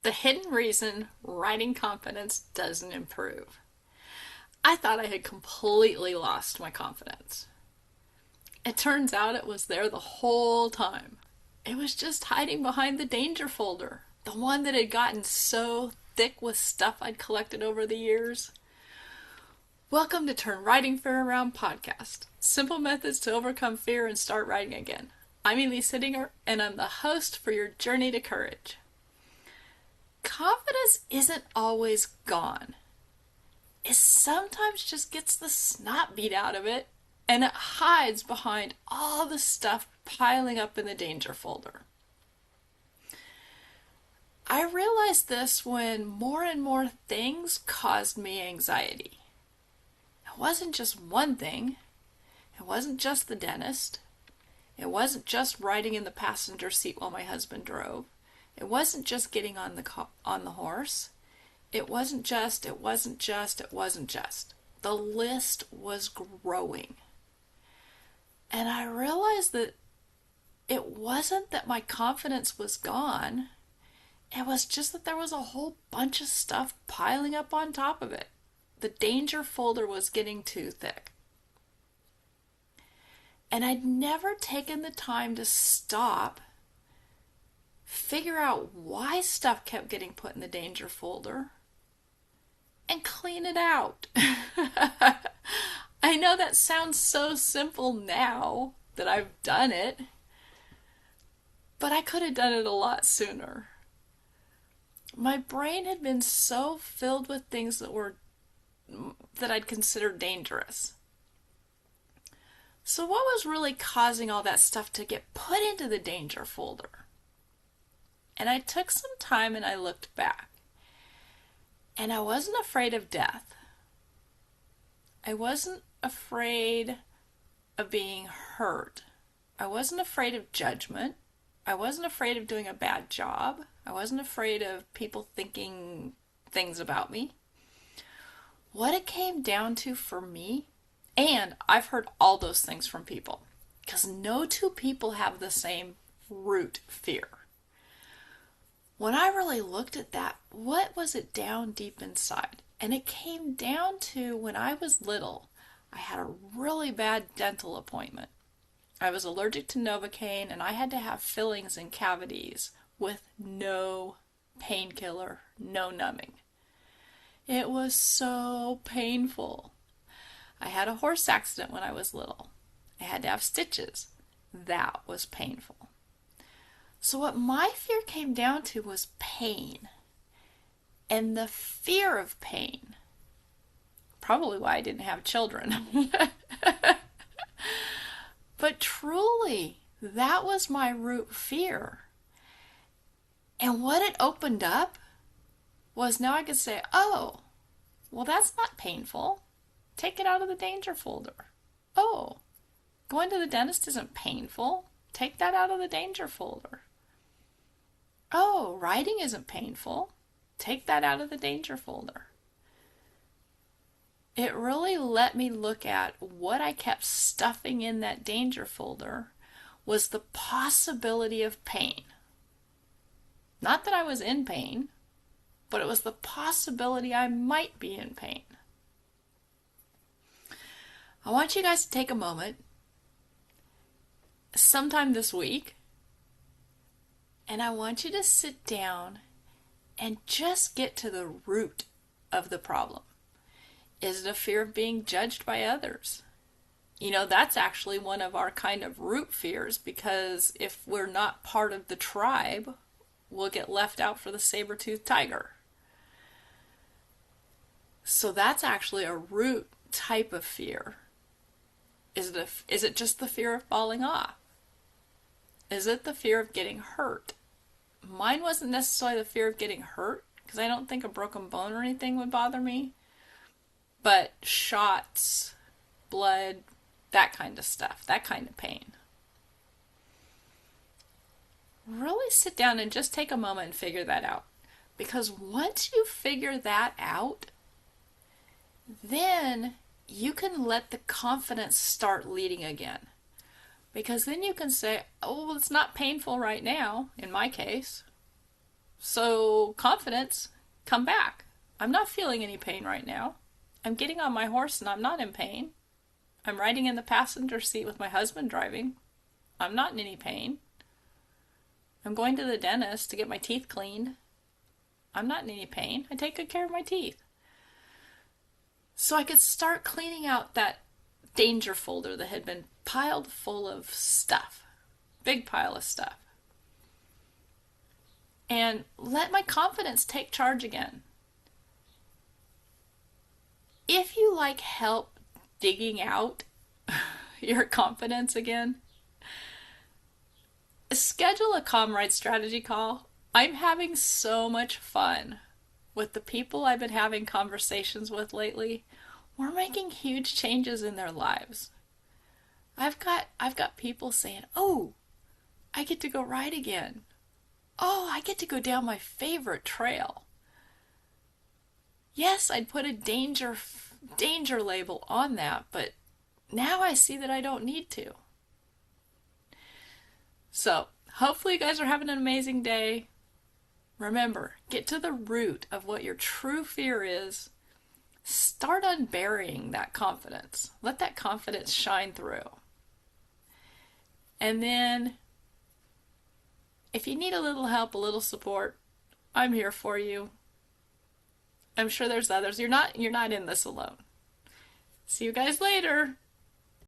The hidden reason writing confidence doesn't improve. I thought I had completely lost my confidence. It turns out it was there the whole time. It was just hiding behind the danger folder, the one that had gotten so thick with stuff I'd collected over the years. Welcome to Turn Writing Fear Around podcast. Simple methods to overcome fear and start writing again. I'm Elise Hittinger, and I'm the host for your journey to courage. Confidence isn't always gone. It sometimes just gets the snot beat out of it, and it hides behind all the stuff piling up in the danger folder. I realized this when more and more things caused me anxiety. It wasn't just one thing. It wasn't just the dentist. It wasn't just riding in the passenger seat while my husband drove. It wasn't just getting on the horse. It wasn't just. The list was growing. And I realized that it wasn't that my confidence was gone. It was just that there was a whole bunch of stuff piling up on top of it. The danger folder was getting too thick. And I'd never taken the time to stop, figure out why stuff kept getting put in the danger folder, and clean it out. I know that sounds so simple now that I've done it, but I could have done it a lot sooner. My brain had been so filled with things that I'd consider dangerous. So what was really causing all that stuff to get put into the danger folder? And I took some time and I looked back. And I wasn't afraid of death. I wasn't afraid of being hurt. I wasn't afraid of judgment. I wasn't afraid of doing a bad job. I wasn't afraid of people thinking things about me. What it came down to for me, and I've heard all those things from people, because no two people have the same root fear. When I really looked at that, what was it down deep inside? And it came down to when I was little, I had a really bad dental appointment. I was allergic to Novocaine, and I had to have fillings and cavities with no painkiller, no numbing. It was so painful. I had a horse accident when I was little. I had to have stitches. That was painful. So what my fear came down to was pain. And the fear of pain. Probably why I didn't have children. But truly, that was my root fear. And what it opened up was now I could say, oh, well, that's not painful. Take it out of the danger folder. Oh, going to the dentist isn't painful. Take that out of the danger folder. Oh, writing isn't painful. Take that out of the danger folder. It really let me look at what I kept stuffing in that danger folder was the possibility of pain. Not that I was in pain, but it was the possibility I might be in pain. I want you guys to take a moment sometime this week, and I want you to sit down and just get to the root of the problem. Is it a fear of being judged by others? You know, that's actually one of our kind of root fears, because if we're not part of the tribe, we'll get left out for the saber-toothed tiger. So that's actually a root type of fear. Is it just the fear of falling off? Is it the fear of getting hurt? Mine wasn't necessarily the fear of getting hurt, because I don't think a broken bone or anything would bother me. But shots, blood, that kind of stuff, that kind of pain. Really sit down and just take a moment and figure that out. Because once you figure that out, then you can let the confidence start leading again. Because then you can say, oh, well, it's not painful right now, in my case. So, confidence, come back. I'm not feeling any pain right now. I'm getting on my horse and I'm not in pain. I'm riding in the passenger seat with my husband driving. I'm not in any pain. I'm going to the dentist to get my teeth cleaned. I'm not in any pain. I take good care of my teeth. So I could start cleaning out that danger folder that had been piled full of stuff. Big pile of stuff. And let my confidence take charge again. If you like help digging out your confidence again, schedule a Calm Ride strategy call. I'm having so much fun with the people I've been having conversations with lately. We're making huge changes in their lives. I've got people saying, "Oh, I get to go ride again. Oh, I get to go down my favorite trail. Yes, I'd put a danger label on that, but now I see that I don't need to." So, hopefully you guys are having an amazing day. Remember, get to the root of what your true fear is. Start unburying that confidence. Let that confidence shine through. And then, if you need a little help, a little support, I'm here for you. I'm sure there's others. You're not in this alone. See you guys later.